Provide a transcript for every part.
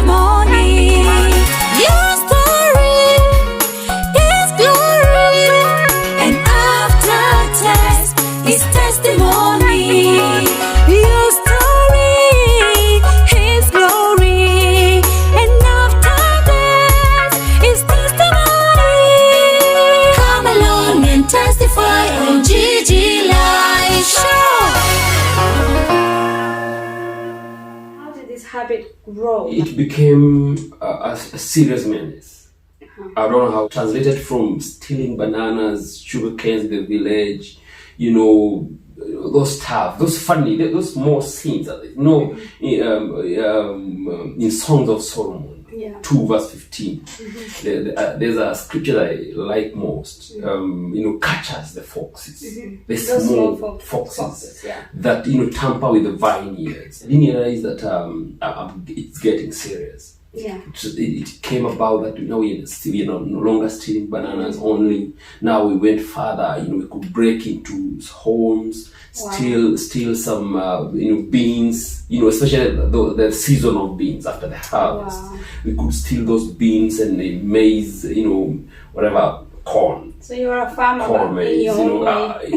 testimony. Your story is glory, and after test is testimony. Your story is glory, and after test is testimony. Come along and testify on GG Live Show. How did this habit grow? It became a serious menace. I don't know how. Translated from stealing bananas, sugar canes in the village, those stuff, those funny, those more scenes. In Songs of Solomon, 2 verse 15, there's a scripture that I like most. Catchers, the foxes, the Those small foxes that tamper with the vineyards. Didn't realize that it's getting serious. It came about that now we're no longer stealing bananas only. Now we went further. We could break into homes, steal some beans. Especially the season of beans after the harvest. We could steal those beans and the maize. Whatever, corn. So you are a farmer, corn, but in your own way.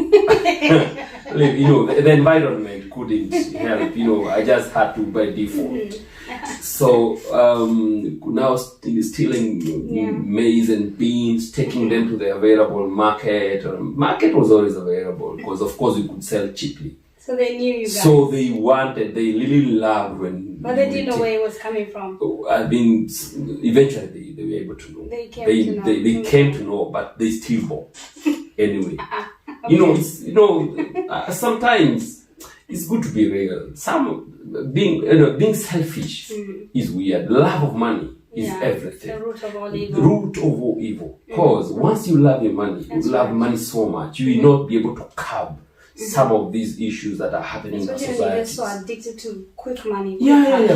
The environment couldn't help. I just had to by default. So now stealing maize and beans, taking them to the available market. Market was always available because, of course, we could sell cheaply. So they knew you guys. So they really loved when. But they didn't know where it was coming from. Eventually they were able to know. They came to know. They came to know, but they still bought anyway. Sometimes it's good to be real. Being selfish is weird. Love of money is everything. The root of all evil. Root of all evil. Because once you love your money, you love money so much, you will not be able to curb some of these issues that are happening in society. society. You're so addicted to quick money.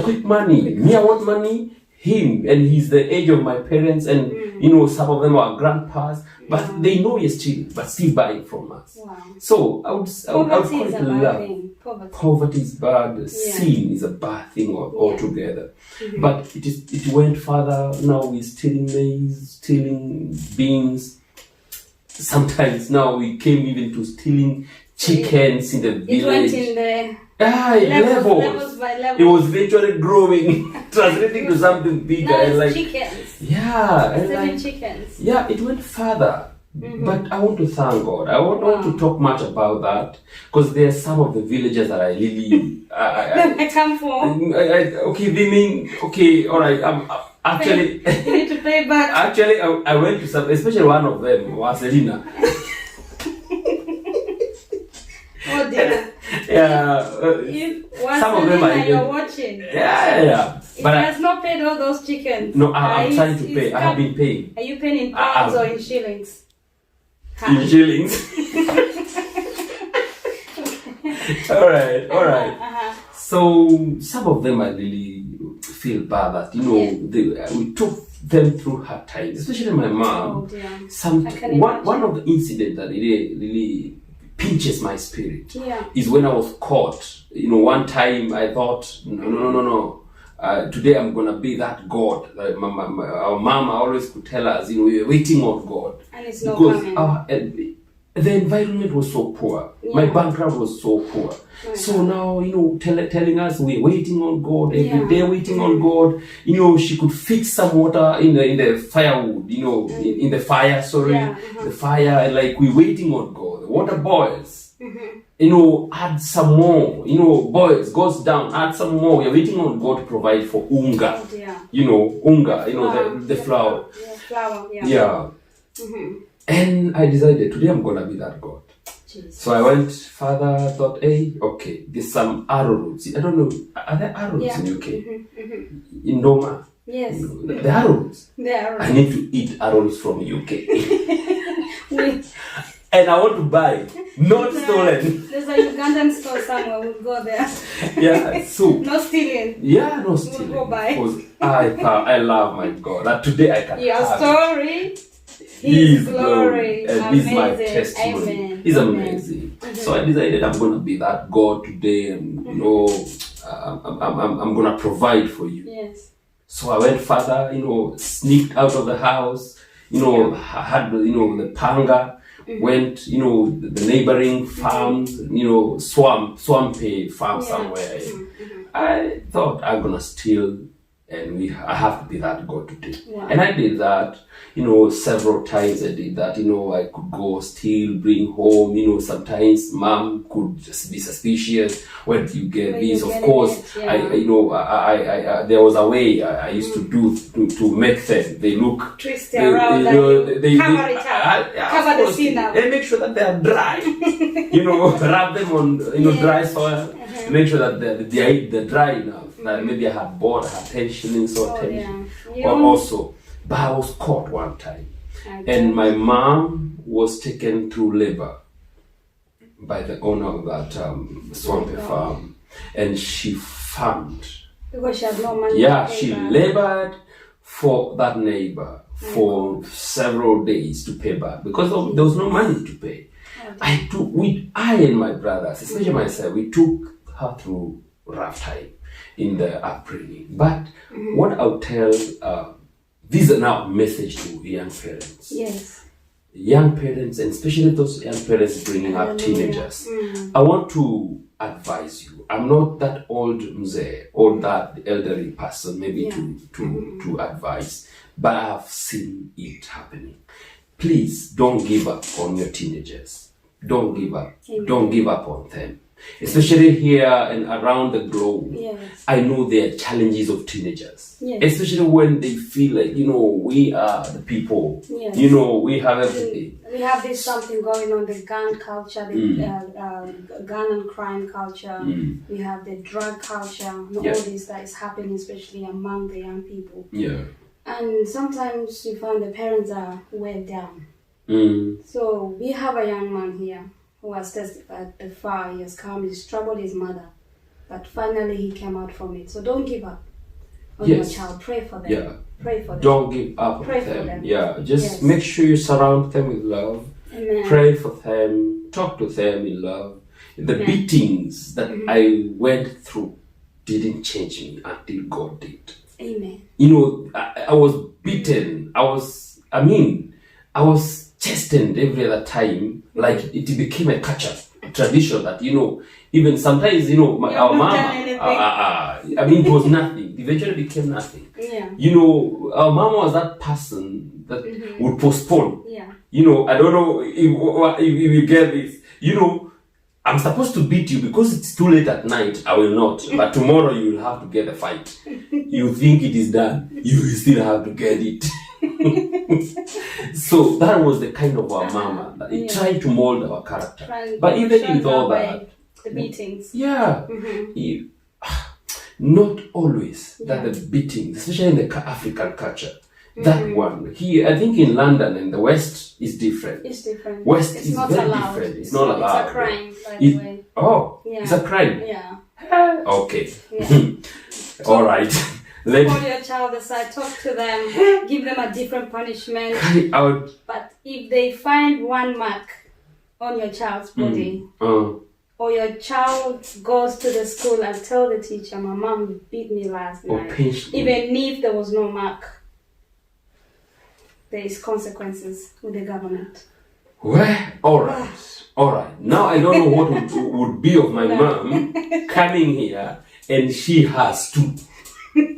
Quick money. Me, I want money. Him, and he's the age of my parents, and some of them are grandpas, but they know you're stealing, but still buying from us. So I would call it love. Poverty is bad. Sin is a bad thing altogether. But it went further. Now we're stealing maize, stealing beans. Sometimes now we came even to stealing chickens in the village. It went in the levels by levels. It was literally growing, translating to something bigger. Now it's chickens. 7 chickens. It went further. But I want to thank God. I don't want to talk much about that because there are some of the villagers that I really. I come from. All right. Actually, you need to pay back. Actually, I went to some, especially one of them was Selena. Oh dear. Some of them are you're watching. But he has not paid all those chickens. No, I'm trying to pay. I have been paying. Are you paying in pounds or in shillings? In shillings. All right. So some of them I really feel bad that we took them through hard times, especially my mom. One of the incidents that really pinches my spirit is when I was caught. One time I thought, no. Today I'm gonna be that God. Our mama always could tell us, we were waiting on God. And it's not coming. The environment was so poor. My background was so poor. So now, telling us we're waiting on God, every day waiting on God. She could fix some water in the firewood, in the fire, the fire, like we're waiting on God. The water boils. Add some more, boils, goes down, add some more. We're waiting on God to provide for unga. The flour. And I decided today I'm gonna be that God. So I went further, thought, okay, there's some arrowroots. I don't know, are there arrowroots in UK? In Doma? Yes. The arrowroots. I need to eat arrowroots from UK. And I want to buy, not stolen. There's a Ugandan store somewhere, we'll go there. So. No stealing. No stealing. We'll go buy. Because I love my God. That today I can Your have story, His glory. And this is my testimony. Amen. He's amazing. So I decided I'm going to be that God today and, I'm going to provide for you. Yes. So I went further, sneaked out of the house, had, the panga, went, the neighboring farms, swampy farm somewhere. I thought I'm gonna steal, and I have to be that God today. Wow. And I did that, several times I did that. I could go steal, bring home, sometimes mom could just be suspicious. Where do you get this? Of course, I there was a way I used to do to make them, they look, twist around, they cover it up, cover the scene up. And make sure that they are dry. Wrap them on, dry soil. Make sure that they're dry enough. Maybe I had bought, I had 10 shillings or 10. Or also, but I was caught one time. And my mom was taken to labor by the owner of that swampy farm. And she farmed. Because she had no money. Yeah, she labored for that neighbor for several days to pay back because there was no money to pay. I and my brothers, especially myself, we took her through rough time in the upbringing. But what I'll tell, these are now a message to young parents. Yes. Young parents, and especially those young parents bringing up teenagers. I want to advise you. I'm not that old mzee or that elderly person maybe to advise, but I have seen it happening. Please don't give up on your teenagers. Don't give up. Amen. Don't give up on them. Especially here and around the globe, I know there are challenges of teenagers. Especially when they feel like, we are the people. We have everything. We have this something going on, the gun culture, the gun and crime culture. We have the drug culture, all this that is happening, especially among the young people. And sometimes you find the parents are weighed down. So we have a young man here who has testified the far he has come, he struggled his mother, but finally he came out from it. So don't give up on your child. Pray for them. Pray for them. Don't give up Pray on for them. them. Just make sure you surround them with love. Amen. Pray for them. Talk to them in love. The beatings that I went through didn't change me until God did. Amen. I was beaten. I was chastened every other time. Like it became a tradition that, even sometimes, our mama, it was nothing. Eventually became nothing. Our mama was that person that would postpone. I don't know if you get this. I'm supposed to beat you because it's too late at night. I will not. But tomorrow you will have to get a fight. You think it is done. You will still have to get it. So that was the kind of our mama. That it tried to mold our character. But even with all that, the beatings. Not always that the beatings, especially in the African culture. That one here, I think in London and the West is different. It's different. West it's is not very allowed. different. It's not allowed. It's a crime, by the way. Oh, it's a crime. Okay. All right. Pull your child aside, talk to them, give them a different punishment. But if they find one mark on your child's body, or your child goes to the school and tell the teacher, my mom beat me last night, even if there was no mark, there is consequences with the government. Well, all right. Now I don't know what would be of my mom coming here, and she has to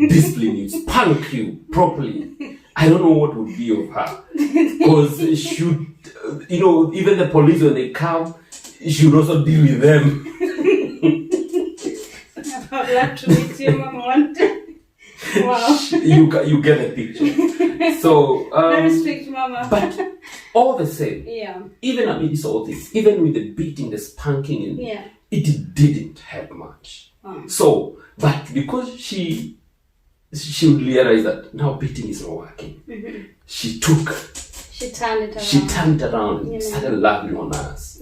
discipline you, spank you properly. I don't know what would be of her, because even the police when they come, she would also deal with them. I'd love to meet your mom one day. Wow. You get the picture. So very strict mama. But all the same, even amidst all this, even with the beating, the spanking, it didn't help much. So, but because she would realize that now beating is not working, she turned it around and started laughing on us,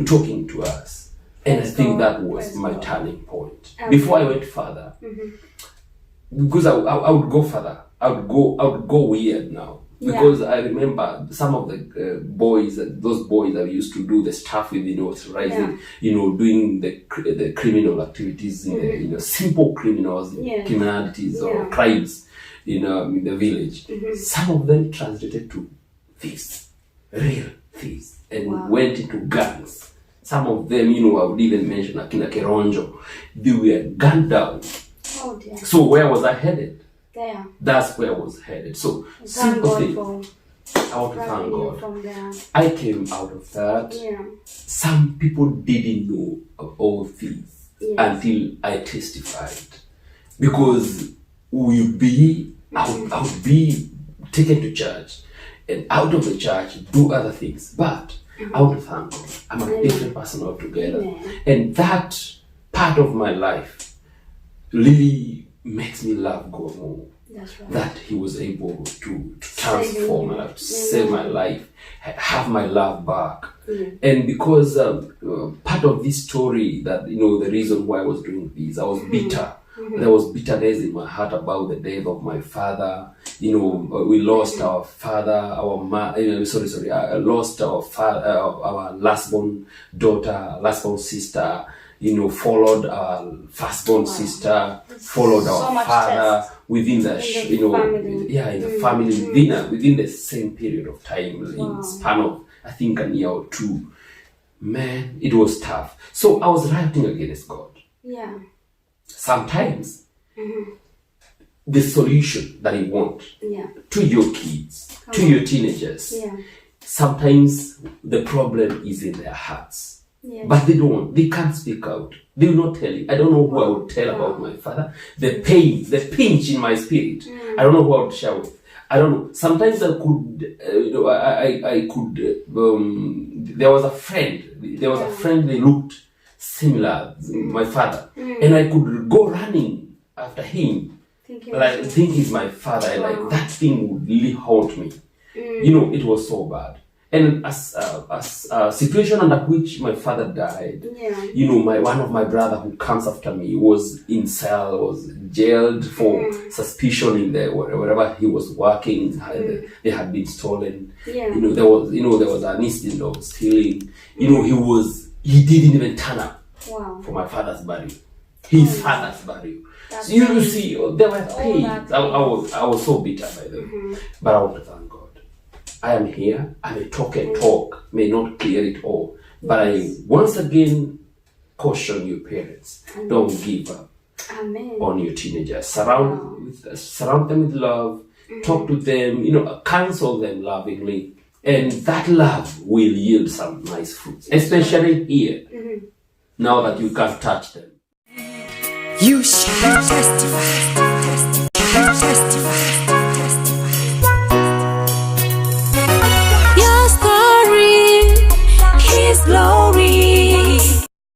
talking to us. And I think that was my turning point. Before I went further, because I would go further, I would go weird now. Because I remember some of the those boys that used to do the stuff with, authorizing, doing the criminal activities, simple criminals, criminalities or crimes. in the village. Some of them translated to thieves, real thieves, and went into gangs. Some of them, I would even mention Akina Keronjo, they were gunned down. Oh dear. So where was I headed? There. That's where I was headed. So simple thing. I want to thank God. From there. I came out of that. Yeah. Some people didn't know of all things until I testified. Because I would be taken to church, and out of the church do other things. But I want to thank God. I'm a different person altogether. And that part of my life really makes me love God more. That's right. That He was able to transform my life, to save my life, have my love back. And because part of this story, that the reason why I was doing this, I was bitter. There was bitterness in my heart about the death of my father. We lost our father, I lost our father, our last-born daughter, last-born sister. Followed our firstborn sister, followed our father within the family, within the same period of time, in span of I think a year or two. Man, it was tough. So I was writing against God. Yeah. Sometimes the solution that you want to your kids, to your teenagers, sometimes the problem is in their hearts. But they can't speak out. They will not tell you. I don't know who I would tell about my father. The pain, the pinch in my spirit. I don't know who I would share with. I don't know. Sometimes I could, there was a friend they looked similar, my father. And I could go running after him. I think he's my father. And that thing would really haunt me. It was so bad. And as a situation under which my father died, one of my brother who comes after me was in cell, was jailed for suspicion in wherever he was working. They had been stolen. There was an incident of stealing. He didn't even turn up for my father's burial, his father's burial. So you see, there were pains. I was so bitter by them, but I want to thank God. I am here. I may talk and talk, may not clear it all. But I once again caution your parents. Don't give up on your teenagers. Surround them with love. Talk to them, counsel them lovingly. And that love will yield some nice fruits. Especially here, now that you can't touch them. You shall testify.